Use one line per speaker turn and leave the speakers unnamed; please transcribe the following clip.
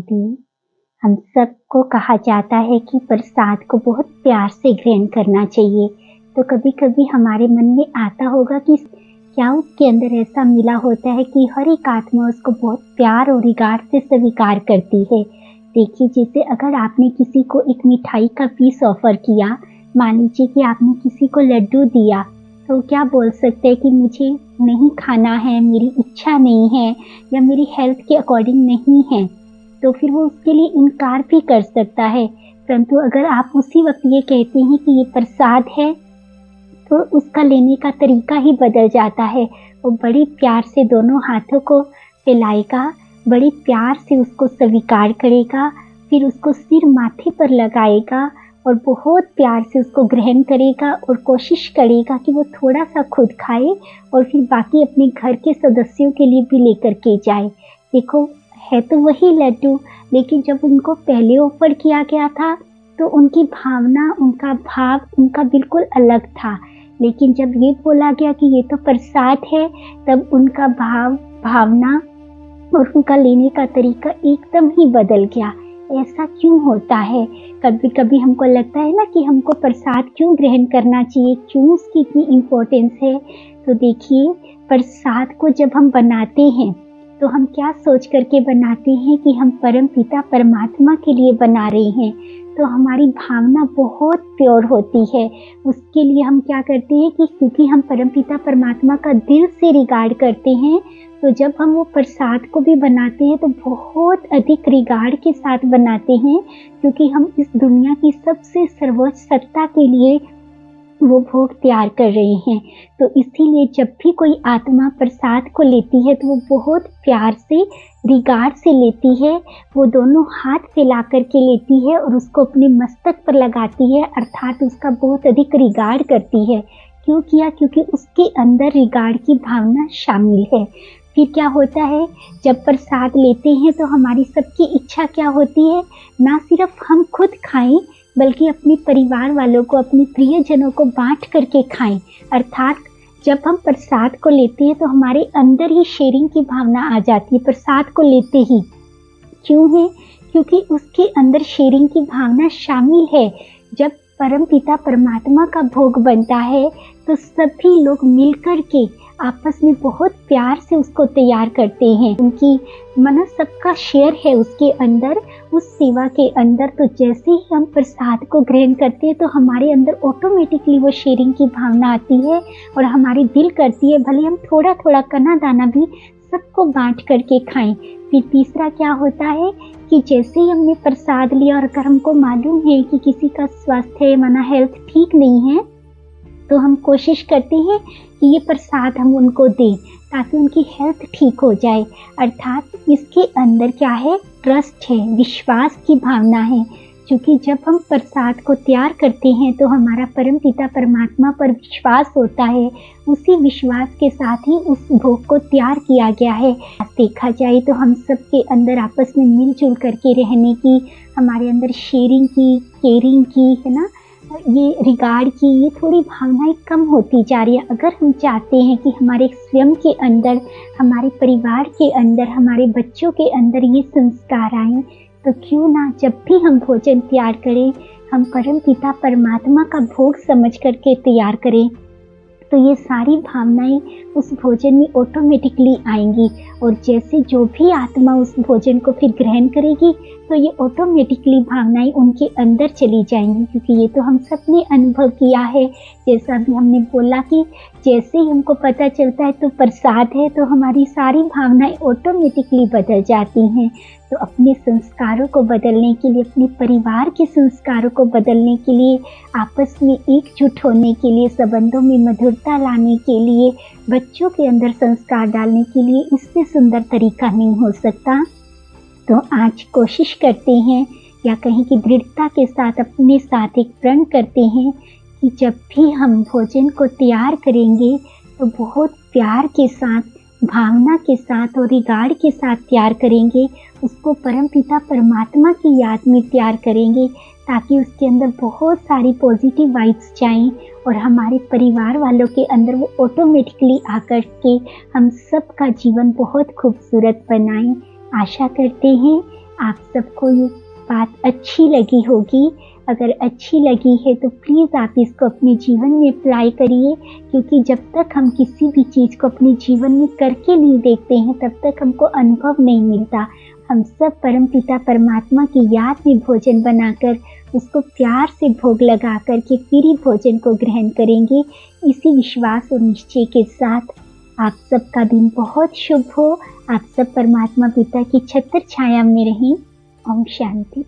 शांति। हम सबको कहा जाता है कि प्रसाद को बहुत प्यार से ग्रहण करना चाहिए। तो कभी कभी हमारे मन में आता होगा कि क्या उसके अंदर ऐसा मिला होता है कि हर एक आत्मा उसको बहुत प्यार और रिगार्ड से स्वीकार करती है। देखिए, जैसे अगर आपने किसी को एक मिठाई का पीस ऑफर किया, मान लीजिए कि आपने किसी को लड्डू दिया, तो क्या बोल सकते हैं कि मुझे नहीं खाना है, मेरी इच्छा नहीं है या मेरी हेल्थ के अकॉर्डिंग नहीं है, तो फिर वो उसके लिए इनकार भी कर सकता है। परंतु अगर आप उसी वक्त ये कहते हैं कि ये प्रसाद है, तो उसका लेने का तरीका ही बदल जाता है। वो बड़ी प्यार से दोनों हाथों को फैलाएगा, बड़ी प्यार से उसको स्वीकार करेगा, फिर उसको सिर माथे पर लगाएगा और बहुत प्यार से उसको ग्रहण करेगा और कोशिश करेगा कि वो थोड़ा सा खुद खाए और फिर बाकी अपने घर के सदस्यों के लिए भी लेकर के जाए। देखो, है तो वही लड्डू, लेकिन जब उनको पहले ऑफर किया गया था तो उनकी भावना, उनका भाव उनका बिल्कुल अलग था। लेकिन जब ये बोला गया कि ये तो प्रसाद है, तब उनका भाव, भावना और उनका लेने का तरीका एकदम ही बदल गया। ऐसा क्यों होता है? कभी कभी हमको लगता है ना कि हमको प्रसाद क्यों ग्रहण करना चाहिए, क्यों उसकी इतनी इम्पोर्टेंस है। तो देखिए, प्रसाद को जब हम बनाते हैं तो हम क्या सोच करके बनाते हैं कि हम परम पिता परमात्मा के लिए बना रहे हैं। तो हमारी भावना बहुत प्योर होती है। उसके लिए हम क्या करते हैं कि क्योंकि हम परम पिता परमात्मा का दिल से रिगार्ड करते हैं, तो जब हम वो प्रसाद को भी बनाते हैं तो बहुत अधिक रिगार्ड के साथ बनाते हैं, क्योंकि हम इस दुनिया की सबसे सर्वोच्च सत्ता के लिए वो भोग तैयार कर रहे हैं। तो इसीलिए जब भी कोई आत्मा प्रसाद को लेती है तो वो बहुत प्यार से, रिगार्ड से लेती है। वो दोनों हाथ फैला करके लेती है और उसको अपने मस्तक पर लगाती है, अर्थात उसका बहुत अधिक रिगार्ड करती है। क्यों किया? क्योंकि उसके अंदर रिगार्ड की भावना शामिल है। फिर क्या होता है, जब प्रसाद लेते हैं तो हमारी सबकी इच्छा क्या होती है, ना सिर्फ हम खुद खाएं बल्कि अपने परिवार वालों को, अपने प्रियजनों को बांट करके खाएं। अर्थात जब हम प्रसाद को लेते हैं तो हमारे अंदर ही शेयरिंग की भावना आ जाती है प्रसाद को लेते ही। क्यों है? क्योंकि उसके अंदर शेयरिंग की भावना शामिल है। जब परम पिता परमात्मा का भोग बनता है तो सभी लोग मिलकर के आपस में बहुत प्यार से उसको तैयार करते हैं। उनकी मन सबका शेयर है उसके अंदर, उस सेवा के अंदर। तो जैसे ही हम प्रसाद को ग्रहण करते हैं तो हमारे अंदर ऑटोमेटिकली वो शेयरिंग की भावना आती है और हमारी दिल करती है भले हम थोड़ा थोड़ा कना दाना भी सबको बांट करके खाएं। फिर तीसरा क्या होता है कि जैसे ही हमने प्रसाद लिया और अगर हमको मालूम है कि किसी का स्वास्थ्य, माना हेल्थ ठीक नहीं है, तो हम कोशिश करते हैं कि ये प्रसाद हम उनको दें ताकि उनकी हेल्थ ठीक हो जाए। अर्थात इसके अंदर क्या है, ट्रस्ट है, विश्वास की भावना है। क्योंकि जब हम प्रसाद को तैयार करते हैं तो हमारा परम पिता परमात्मा पर विश्वास होता है। उसी विश्वास के साथ ही उस भोग को तैयार किया गया है। देखा जाए तो हम सब के अंदर आपस में मिलजुल करके रहने की, हमारे अंदर शेयरिंग की, केयरिंग की, है ना, ये रिगार्ड की, ये थोड़ी भावनाएं कम होती जा रही है। अगर हम चाहते हैं कि हमारे स्वयं के अंदर, हमारे परिवार के अंदर, हमारे बच्चों के अंदर ये संस्कार आए, तो क्यों ना जब भी हम भोजन तैयार करें, हम परम पिता परमात्मा का भोग समझ करके तैयार करें। तो ये सारी भावनाएं उस भोजन में ऑटोमेटिकली आएंगी और जैसे जो भी आत्मा उस भोजन को फिर ग्रहण करेगी तो ये ऑटोमेटिकली भावनाएं उनके अंदर चली जाएंगी। क्योंकि ये तो हम सब ने अनुभव किया है, जैसा भी हमने बोला कि जैसे ही हमको पता चलता है तो प्रसाद है, तो हमारी सारी भावनाएं ऑटोमेटिकली बदल जाती हैं। तो अपने संस्कारों को बदलने के लिए, अपने परिवार के संस्कारों को बदलने के लिए, आपस में एकजुट होने के लिए, संबंधों में मधुरता लाने के लिए, बच्चों के अंदर संस्कार डालने के लिए इससे सुंदर तरीका नहीं हो सकता। तो आज कोशिश करते हैं, या कहीं की दृढ़ता के साथ अपने साथ एक प्रण करते हैं कि जब भी हम भोजन को तैयार करेंगे तो बहुत प्यार के साथ, भावना के साथ और रिगार्ड के साथ तैयार करेंगे। उसको परम पिता परमात्मा की याद में तैयार करेंगे ताकि उसके अंदर बहुत सारी पॉजिटिव वाइब्स जाएं और हमारे परिवार वालों के अंदर वो ऑटोमेटिकली आकर के हम सब का जीवन बहुत खूबसूरत बनाएं। आशा करते हैं आप सबको ये बात अच्छी लगी होगी। अगर अच्छी लगी है तो प्लीज़ आप इसको अपने जीवन में अप्लाई करिए, क्योंकि जब तक हम किसी भी चीज़ को अपने जीवन में करके नहीं देखते हैं तब तक हमको अनुभव नहीं मिलता। हम सब परमपिता परमात्मा की याद में भोजन बनाकर उसको प्यार से भोग लगा कर के फिर ही भोजन को ग्रहण करेंगे। इसी विश्वास और निश्चय के साथ आप सबका दिन बहुत शुभ हो। आप सब परमात्मा पिता की छत्र छाया में रहें। ओम शांति।